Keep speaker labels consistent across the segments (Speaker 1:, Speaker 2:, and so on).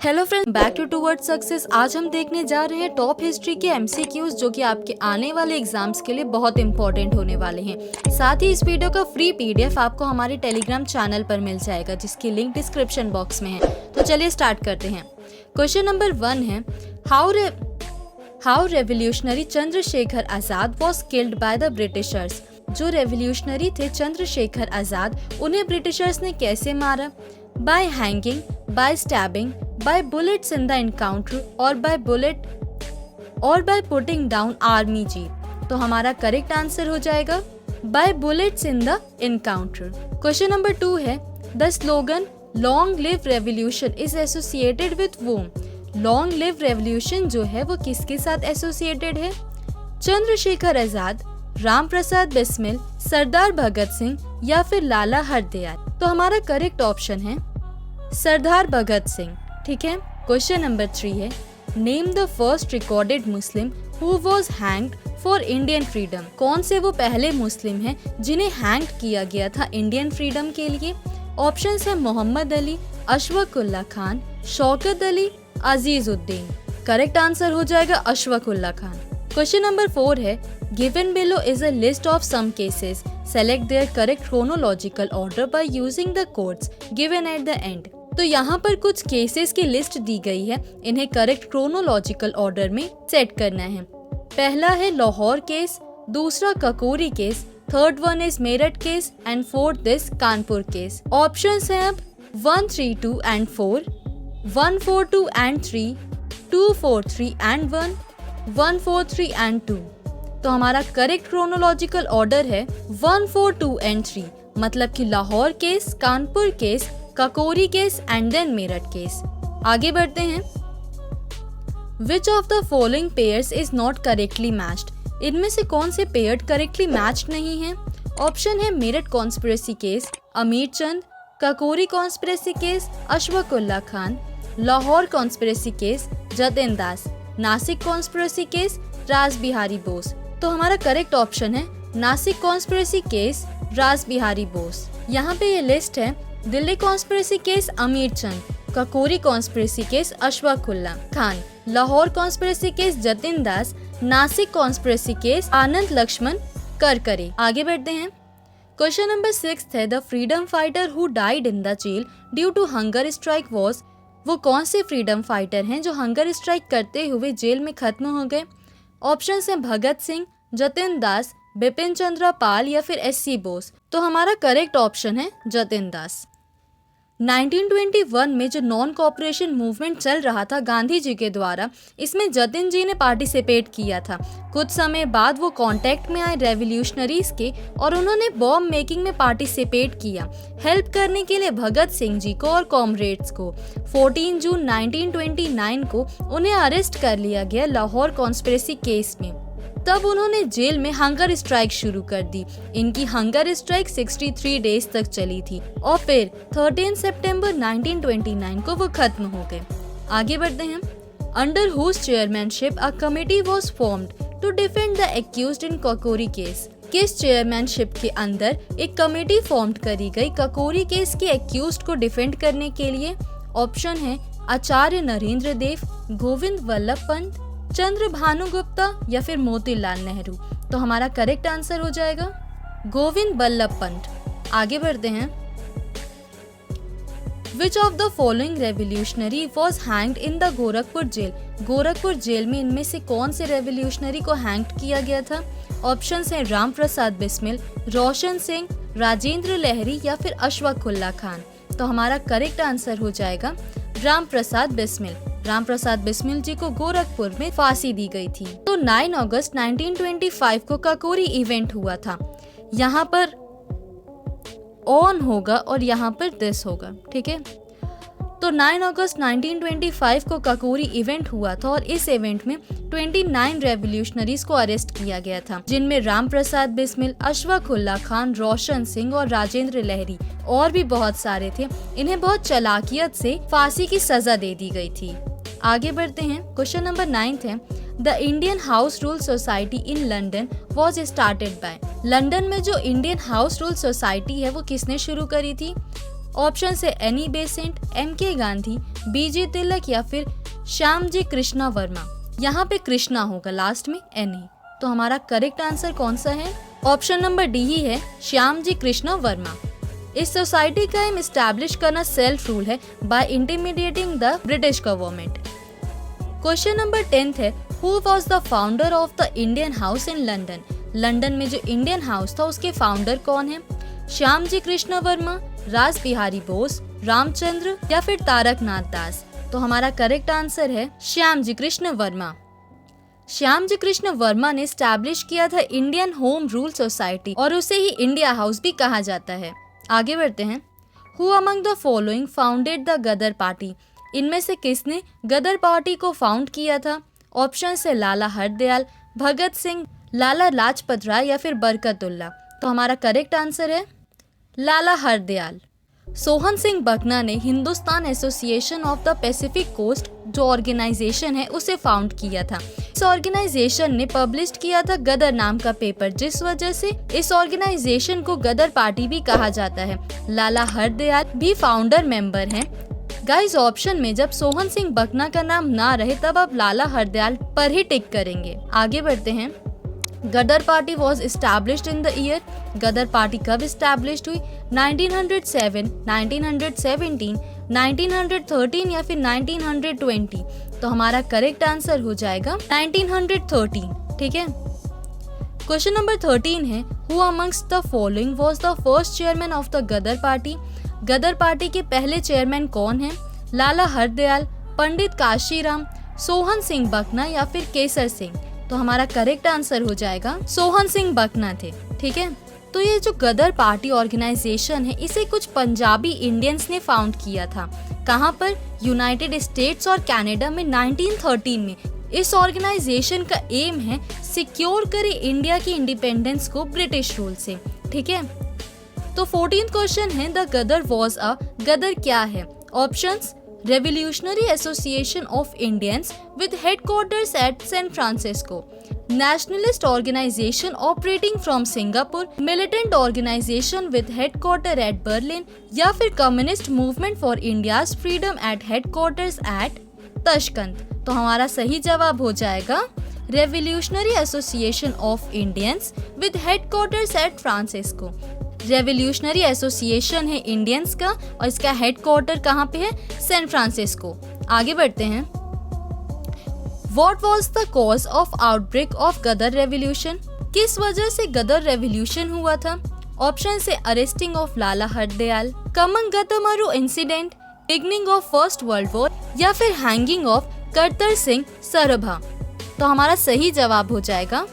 Speaker 1: Hello friends, back to towards success. आज हम देखने जा रहे हैं टॉप हिस्ट्री के एमसीक्यूज जो कि आपके आने वाले एग्जाम्स के लिए बहुत इंपॉर्टेंट होने वाले हैं। साथ ही इस वीडियो का फ्री पीडीएफ आपको हमारे टेलीग्राम चैनल पर मिल जाएगा जिसकी लिंक डिस्क्रिप्शन बॉक्स में है। तो चलिए स्टार्ट करते हैं। क्वेश्चन नंबर 1 है how revolutionary Chandrashekhar Azad was killed by the Britishers. जो रेवोल्यूशनरी थे चंद्रशेखर आजाद, उन्हें ब्रिटिशर्स ने कैसे मारा? By hanging, by stabbing, by bullets in the encounter और by putting down army jeep। तो हमारा करेक्ट आंसर हो जाएगा by bullets in the encounter। Question number 2 है the slogan long live revolution is associated with whom। long live revolution जो है वो किसके साथ एसोसिएटेड है? चंद्रशेखर आजाद, राम प्रसाद बिस्मिल, सरदार भगत सिंह या फिर लाला हरदयाल। तो हमारा करेक्ट ऑप्शन है सरदार भगत सिंह। ठीक है। क्वेश्चन नंबर 3 है name the first recorded Muslim who was hanged for Indian freedom. कौन से वो पहले मुस्लिम हैं जिन्हें हैंग किया गया था इंडियन फ्रीडम के लिए? ऑप्शंस है मोहम्मद अली, अशफाक उल्लाह खान, शौकत अली, अजीज उद्दीन। करेक्ट आंसर हो जाएगा अशफाक उल्लाह खान। क्वेश्चन नंबर 4 है given below is a list of some cases, select their correct chronological order by using the codes given at the end. तो यहाँ पर कुछ केसेस की लिस्ट दी गई है, इन्हें करेक्ट क्रोनोलॉजिकल ऑर्डर में सेट करना है। पहला है लाहौर केस, दूसरा Kakori case, third one is Meerut case and fourth is Kanpur case. Options हैं अब 1, 3, 2 and 4, 1, 4, 2 and 3, 2, 4, 3 and 1, 1, 4, 3 and 2। तो हमारा करेक्ट क्रोनोलॉजिकल ऑर्डर है 1, 4, 2 and 3, मतलब कि Lahore case, Kanpur case, Kakori case and then Meerut case. आगे बढ़ते हैं। Which of the following pairs is not correctly matched. इनमें से कौन से पेयर करेक्टली मैच्ड नहीं है? ऑप्शन है Meerut conspiracy case, Amir Chand, Kakori conspiracy case, Ashfaq Ullah Khan, Lahore conspiracy case, Jatin Das, Nasik conspiracy case, Raj Bihari Bose. तो हमारा करेक्ट ऑप्शन है नासिक कॉन्स्पिरेसी केस, राज बिहारी बोस। यहाँ पे ये लिस्ट है Delhi conspiracy case Amir Chand, Kakori conspiracy case Ashfaq Ullah Khan, Lahore conspiracy case Jatin Das, Nasik conspiracy case Anand Laxman Karkare. आगे बढ़ते हैं। क्वेश्चन नंबर 6 है the freedom fighter who died in the jail due to hunger strike was. वो कौन से फ्रीडम फाइटर हैं जो हंगर स्ट्राइक करते हुए जेल में खत्म हो गए? ऑप्शंस हैं भगत सिंह, जतिन दास, बिपिन चंद्र पाल या फिर SC बोस। तो हमारा करेक्ट ऑप्शन है जतिन दास। 1921 में जो नॉन कॉपरेशन मूवमेंट चल रहा था गांधी जी के द्वारा, इसमें जतिन जी ने पार्टिसिपेट किया था। कुछ समय बाद वो कांटेक्ट में आए रेवोल्यूशनरीज के और उन्होंने बॉम्ब मेकिंग में पार्टिसिपेट किया, हेल्प करने के लिए भगत सिंह जी को और कॉमरेड्स को। 14 जून 1929 को उन्हें अरेस्ट कर लिया गया लाहौर कॉन्स्पिरेसी केस में। तब उन्होंने जेल में हंगर स्ट्राइक शुरू कर दी। इनकी हंगर स्ट्राइक 63 डेज तक चली थी और फिर 13 सितंबर 1929 को वो खत्म हो गए। आगे बढ़ते हैं। Under whose chairmanship a committee was formed to defend the accused in Kakori case. किस चेयरमैनशिप के अंदर एक कमेटी फॉर्म करी गई ककोरी केस के एक्यूज्ड को डिफेंड करने के लिए? ऑप्शन है आचार्य नरेंद्र देव, गोविंद वल्लभ पंत, चंद्र भानु गुप्ता या फिर मोतीलाल नेहरू। तो हमारा करेक्ट आंसर हो जाएगा गोविंद वल्लभ पंत। आगे बढ़ते हैं। Which of the following revolutionary was hanged in the Gorakhpur jail. Gorakhpur jail में इनमें से कौन से रेवोल्यूशनरी को हैंग किया गया था? ऑप्शंस हैं राम प्रसाद बिस्मिल, रोशन सिंह, राजेंद्र लहरी या फिर अशफाक उल्लाह खान। तो हमारा करेक्ट आंसर हो जाएगा राम प्रसाद बिस्मिल। राम प्रसाद बिस्मिल जी को गोरखपुर में फांसी दी गई थी। तो 9 अगस्त 1925 को ककोरी इवेंट हुआ था। यहाँ पर ऑन होगा और यहाँ पर दिस होगा, ठीक है। तो 9 अगस्त 1925 को ककोरी इवेंट हुआ था और इस इवेंट में 29 रेवोल्यूशनरीज को अरेस्ट किया गया था, जिनमें राम प्रसाद बिस्मिल, अशफाक उल्लाह खान, रोशन सिंह और राजेंद्र लहरी और भी बहुत सारे थे। इन्हें बहुत चालाकियत से फांसी की सजा दे दी गई थी। आगे बढ़ते हैं। क्वेश्चन नंबर 9 है the Indian house rule society in London was started by. London में जो इंडियन हाउस रूल सोसाइटी है वो किसने शुरू करी थी? ऑप्शन है Annie Besant, MK Gandhi, BG तिलक या फिर श्यामजी कृष्णा वर्मा। यहाँ पे कृष्णा होगा लास्ट में, एनी। तो हमारा करेक्ट आंसर कौन सा है? ऑप्शन नंबर डी ही है, श्यामजी कृष्णा वर्मा। इस सोसाइटी का एम एस्टैब्लिश करना सेल्फ रूल है by intimidating the British government. Question number 10 है, who was the founder of the Indian House in London? London में जो इंडियन हाउस था उसके फाउंडर कौन है? श्यामजी कृष्ण वर्मा, रास बिहारी बोस, रामचंद्र या फिर तारकनाथ दास। तो हमारा करेक्ट आंसर है श्यामजी कृष्ण वर्मा। श्यामजी कृष्ण वर्मा ने स्टैब्लिश किया था इंडियन होम रूल सोसाइटी और उसे ही इंडिया हाउस भी कहा जाता है। आगे बढ़ते हैं। Who among the following founded the Ghadar party? इनमें से किसने गदर पार्टी को फाउंड किया था? ऑप्शन है लाला हरदयाल, भगत सिंह, लाला लाजपत राय या फिर बरकतुल्ला। तो हमारा करेक्ट आंसर है लाला हरदयाल। सोहन सिंह बकना ने Hindustan association of the Pacific coast जो ऑर्गेनाइजेशन है उसे फाउंड किया था। इस ऑर्गेनाइजेशन ने पब्लिश किया था गदर नाम का पेपर, जिस वजह से इस ऑर्गेनाइजेशन को गदर पार्टी भी कहा जाता है। लाला हरदयाल भी फाउंडर मेंबर हैं। गाइस, ऑप्शन में जब सोहन सिंह बकना का नाम ना रहे तब आप लाला हरदयाल पर ही टिक करेंगे। आगे बढ़ते हैं। Ghadar Party was established in the year? Ghadar Party कब एस्टैब्लिश्ड हुई? 1907, 1917, 1913 या फिर 1920। तो हमारा करेक्ट आंसर हो जाएगा 1913। ठीक है। क्वेश्चन नंबर 13 है, who amongst the following was the first chairman of the Ghadar party? Ghadar party के पहले चेयरमैन कौन है? लाला हरदयाल, पंडित काशीराम, सोहन सिंह बकना या फिर केसर सिंह। तो हमारा करेक्ट आंसर हो जाएगा सोहन सिंह बकना थे। ठीक है। तो ये जो गदर पार्टी ऑर्गेनाइजेशन है इसे कुछ पंजाबी इंडियंस ने फाउंड किया था। कहाँ पर? यूनाइटेड स्टेट्स और कनाडा में 1913 में। इस ऑर्गेनाइजेशन का एम है सिक्योर करे इंडिया की इंडिपेंडेंस को ब्रिटिश रूल से। ठीक है। तो 14th क्वेश्चन है, the Gadar was a, Ghadar क्या है? Options, revolutionary association of Indians with headquarters at San Francisco, nationalist organization operating from Singapore, militant organization with headquarter at Berlin या फिर communist movement for India's freedom at headquarters at Tashkent. तो हमारा सही जवाब हो जाएगा revolutionary association of Indians with headquarters at Francisco. Revolutionary association है Indians का और इसका हेडक्वार्टर कहाँ पे है? San Francisco. आगे बढ़ते हैं। What was the cause of outbreak of Ghadar revolution? किस वजह से गदर रेवोल्यूशन हुआ था? ऑप्शन से arresting of Lala Hardayal, Komagata Maru incident, beginning of First World War या फिर हैंगिंग ऑफ करतर सिंह सरभा। तो हमारा सही जवाब हो जाएगा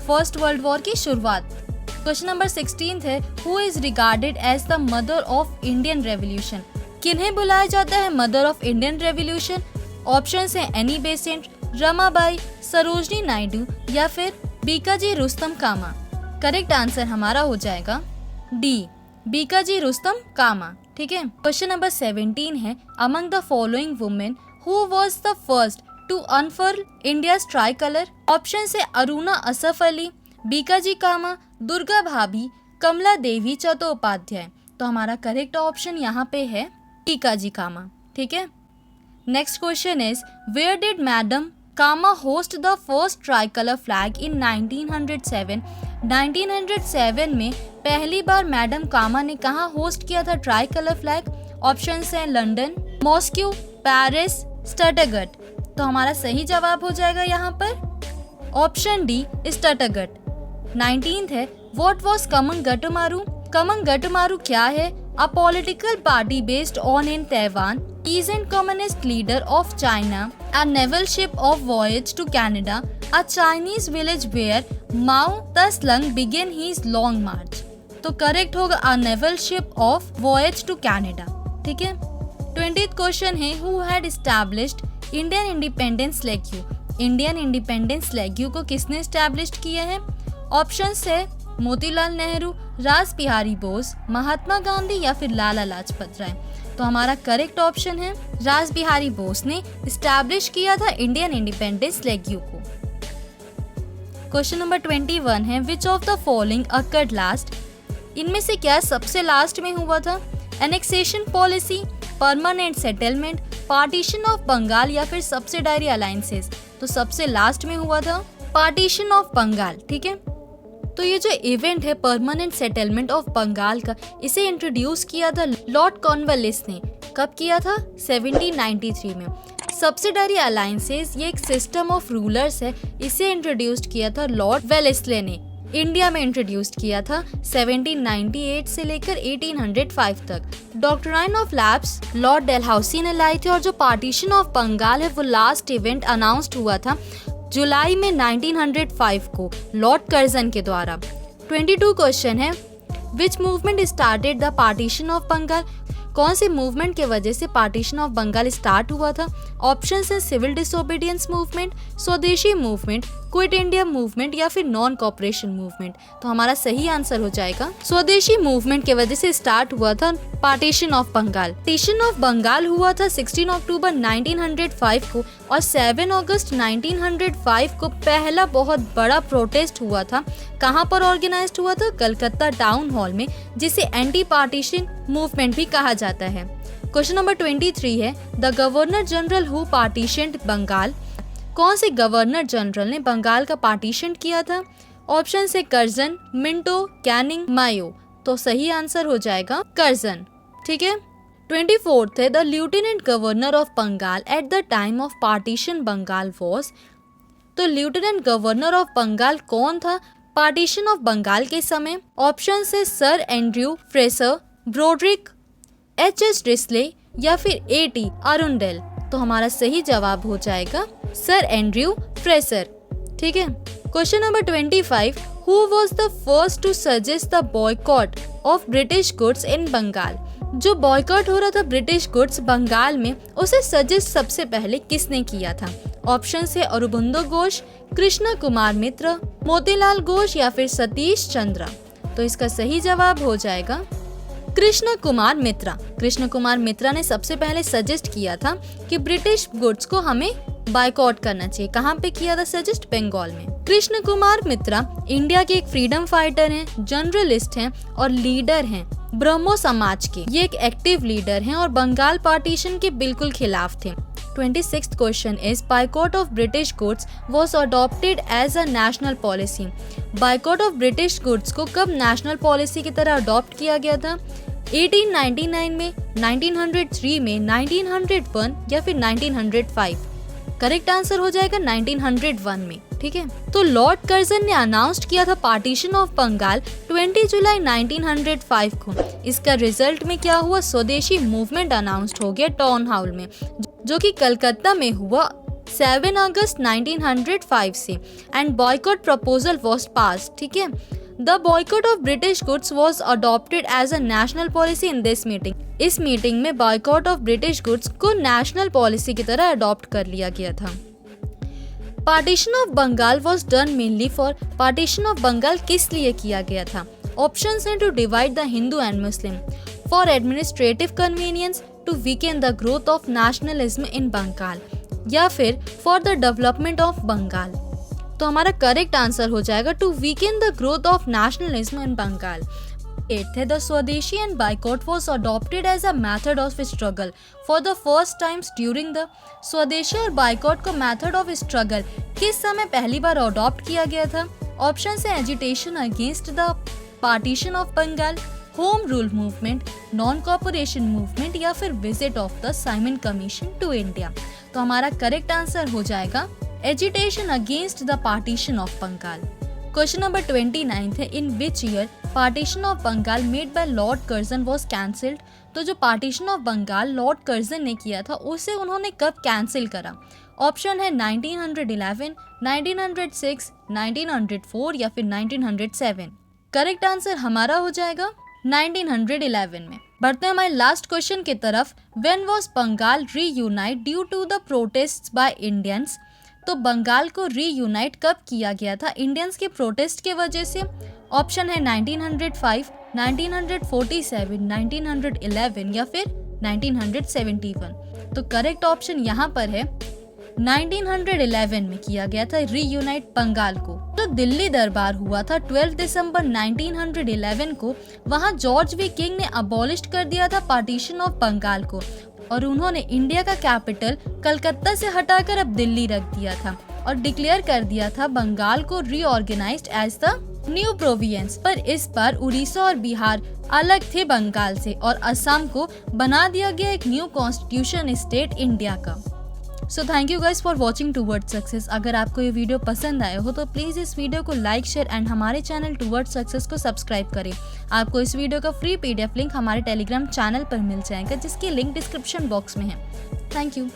Speaker 1: फर्स्ट वर्ल्ड वॉर की शुरुआत। क्वेश्चन नंबर 16 है, who is regarded as the mother of Indian revolution? किन्हें बुलाया जाता है mother of Indian revolution? Option है एनी बेसेंट, रमाबाई, सरोजनी नायडू या फिर बीकाजी रुस्तम कामा। करेक्ट आंसर हमारा हो जाएगा डी, बीकाजी रुस्तम कामा। ठीक है। क्वेश्चन नंबर 17 है, among the following women who was the first to unfurl India's tricolour? Option है अरुणा असफ अली, बीकाजी कामा, दुर्गा भाभी, कमला देवी चट्टोपाध्याय। तो हमारा करेक्ट ऑप्शन यहाँ पे है बीकाजी कामा। ठीक है। Next question is, where did madam Cama host the first tricolour flag in 1907? 1907 में पहली बार मैडम कामा ने कहाँ होस्ट किया था ट्राई कलर फ्लैग? ऑप्शन है लंदन, मॉस्को, पेरिस, स्टटगर्ट। तो हमारा सही जवाब हो जाएगा यहाँ पर ऑप्शन डी, स्टटगर्ट। 19th है, व्हाट वाज कमंगटमारू? कमंगटमारू क्या है? A political party based on in Taiwan, peasant communist leader of China, a naval ship of voyage to Canada, a Chinese village where Mao Tse-tung began his long march। तो correct होगा a naval ship of voyage to Canada। ठीक है। 20th question है, who had established Indian Independence League? Indian Independence League को किसने establish किया है? Options है मोतीलाल नेहरू, रास बिहारी बोस, महात्मा गांधी या फिर लाला लाजपत राय। तो हमारा करेक्ट ऑप्शन है रास बिहारी बोस ने एस्टैब्लिश किया था इंडियन इंडिपेंडेंस लेग्यू को। क्वेश्चन नंबर 21 है, which of the following occurred last? इनमें से क्या सबसे लास्ट में हुआ था? Annexation policy, permanent settlement, partition of Bengal या फिर सब्सिडायरी अलायंसेस। तो सबसे लास्ट में हुआ था पार्टीशन ऑफ बंगाल, ठीक है। तो ये जो इवेंट है परमानेंट सेटलमेंट ऑफ बंगाल का, इसे इंट्रोड्यूस किया था लॉर्ड कॉर्नवालिस ने। कब किया था? 1793 में। सब्सिडायरी अलायंसेस ये एक सिस्टम ऑफ रूलर्स है, इसे इंट्रोड्यूस किया था लॉर्ड वेलेस्ले ने। इंडिया में इंट्रोड्यूस किया था 1798 से लेकर 1805 तक। Doctrine of lapse Lord Dalhousie ने लाई थी, और जो पार्टीशन ऑफ बंगाल है वो लास्ट इवेंट अनाउंस्ड हुआ था जुलाई में 1905 को लॉर्ड कर्जन के द्वारा। 22 क्वेश्चन है, which movement started the partition of Bengal? कौन से मूवमेंट के वजह से पार्टीशन ऑफ बंगाल स्टार्ट हुआ था? ऑप्शंस है सिविल डिसोबीडियंस मूवमेंट, स्वदेशी मूवमेंट, क्विट इंडिया मूवमेंट या फिर नॉन कॉपरेशन मूवमेंट। तो हमारा सही आंसर हो जाएगा स्वदेशी मूवमेंट के वजह से स्टार्ट हुआ था partition of Bengal. Partition of Bengal हुआ था 16 अक्टूबर 1905 को, और 7 अगस्त 1905 को पहला बहुत बड़ा प्रोटेस्ट हुआ था। कहाँ पर ऑर्गेनाइज्ड हुआ था? कलकत्ता टाउन हॉल में, जिसे एंटी पार्टीशन मूवमेंट भी कहा जाता है। क्वेश्चन नंबर 23 है, the governor general who partitioned Bengal? कौन से गवर्नर जनरल ने बंगाल का पार्टीशन किया था? ऑप्शन है कर्जन, मिंटो, कैनिंग, मायो। तो सही आंसर हो जाएगा कर्जन, ठीक है। 24 है, the lieutenant governor of Bengal at the time of partition Bengal was? तो लेफ्टिनेंट गवर्नर ऑफ बंगाल कौन था पार्टीशन ऑफ बंगाल के समय? ऑप्शन है sir Andrew Fraser, Brodrick, HS. Disley या फिर ए.टी. अरुंडेल। तो हमारा सही जवाब हो जाएगा सर एंड्रयू फ्रेसर, ठीक है। Question number 25, who was the first to suggest the boycott of British goods in Bengal? जो बॉयकॉट हो रहा था ब्रिटिश गुड्स बंगाल में, उसे सजेस्ट सबसे पहले किसने किया था? ऑप्शन है अरुबिंदो घोष, कृष्ण कुमार मित्र, मोतीलाल घोष या फिर सतीश चंद्र। तो इसका सही जवाब हो जाएगा कृष्ण कुमार मित्रा। कृष्ण कुमार मित्रा ने सबसे पहले सजेस्ट किया था कि ब्रिटिश गुड्स को हमें बायकॉट करना चाहिए। कहाँ पे किया था सजेस्ट? बंगाल में। कृष्ण कुमार मित्रा इंडिया के एक फ्रीडम फाइटर हैं, जर्नलिस्ट हैं और लीडर हैं ब्रह्मो समाज के। ये एक एक्टिव लीडर हैं और बंगाल पार्टीशन के बिल्कुल खिलाफ थे। 26th question is, boycott of British goods was adopted as a national policy? Boycott of British goods को कब नेशनल पॉलिसी की तरह अडॉप्ट किया गया था? 1899 में, 1903 में, 1901 या फिर 1905? करेक्ट आंसर हो जाएगा 1901 में, ठीक है। तो लॉर्ड कर्जन ने अनाउंस किया था पार्टीशन ऑफ बंगाल 20 जुलाई 1905 को। इसका रिजल्ट में क्या हुआ? स्वदेशी मूवमेंट अनाउंस्ड हो गया टाउन हॉल में, जो कि कलकत्ता में हुआ 7 अगस्त 1905 से, and boycott proposal was pass, ठीक है। The boycott of British goods was adopted as a national policy in this meeting. इस मीटिंग में बॉयकॉट ऑफ ब्रिटिश गुड्स को नेशनल पॉलिसी की तरह अडॉप्ट कर लिया गया था। Partition of Bengal was done mainly for? Partition of Bengal किस लिए किया गया था? ऑप्शंस हैं to divide the Hindu and Muslim, for administrative convenience, to weaken the growth of nationalism in Bengal, या फिर for the development of Bengal. तो हमारा करेक्ट आंसर हो जाएगा to weaken the growth of nationalism in Bengal. 8th है, the swadeshi and boycott was adopted as a method of struggle for the first times during the? Swadeshi और boycott को method of struggle किस समय पहली बार अडॉप्ट किया गया था? ऑप्शन है agitation against the partition of Bengal, home rule movement, non cooperation movement या फिर visit of the Simon commission to India. तो हमारा करेक्ट आंसर हो जाएगा agitation against the partition of Bengal. Question number 29 है, in which year partition of Bengal made by lord Curzon was cancelled? तो जो partition of Bengal lord Curzon ने किया था, उसे उन्होंने कब कैंसिल करा? ऑप्शन है 1911, 1906, 1904 या फिर 1907। करेक्ट आंसर हमारा हो जाएगा 1911 में। बढ़ते हैं हमारे लास्ट क्वेश्चन की तरफ। When was Bengal reunite due to the protests by Indians? तो बंगाल को रीयूनाइट कब किया गया था इंडियंस के प्रोटेस्ट के वजह से? ऑप्शन है 1905, 1947, 1911 या फिर 1971। तो करेक्ट ऑप्शन यहाँ पर है 1911 में किया गया था रीयूनाइट बंगाल को। तो दिल्ली दरबार हुआ था 12 दिसंबर 1911 को, वहां जॉर्ज वी किंग ने अबॉलिश कर दिया था पार्टीशन ऑफ बंगाल को और उन्होंने इंडिया का कैपिटल कलकत्ता से हटाकर अब दिल्ली रख दिया था और डिक्लेयर कर दिया था बंगाल को रीऑर्गेनाइज्ड एज द न्यू प्रोविंस। पर इस बार उड़ीसा और बिहार अलग थे बंगाल से और असम को बना दिया गया एक न्यू कॉन्स्टिट्यूशन स्टेट इंडिया का। So thank you guys for watching towards success. अगर आपको ये वीडियो पसंद आया हो तो प्लीज़ इस वीडियो को लाइक, शेयर एंड हमारे चैनल टूवर्ड्स सक्सेस को सब्सक्राइब करें। आपको इस वीडियो का फ्री PDF लिंक हमारे टेलीग्राम चैनल पर मिल जाएगा, जिसकी लिंक डिस्क्रिप्शन बॉक्स में है। Thank you.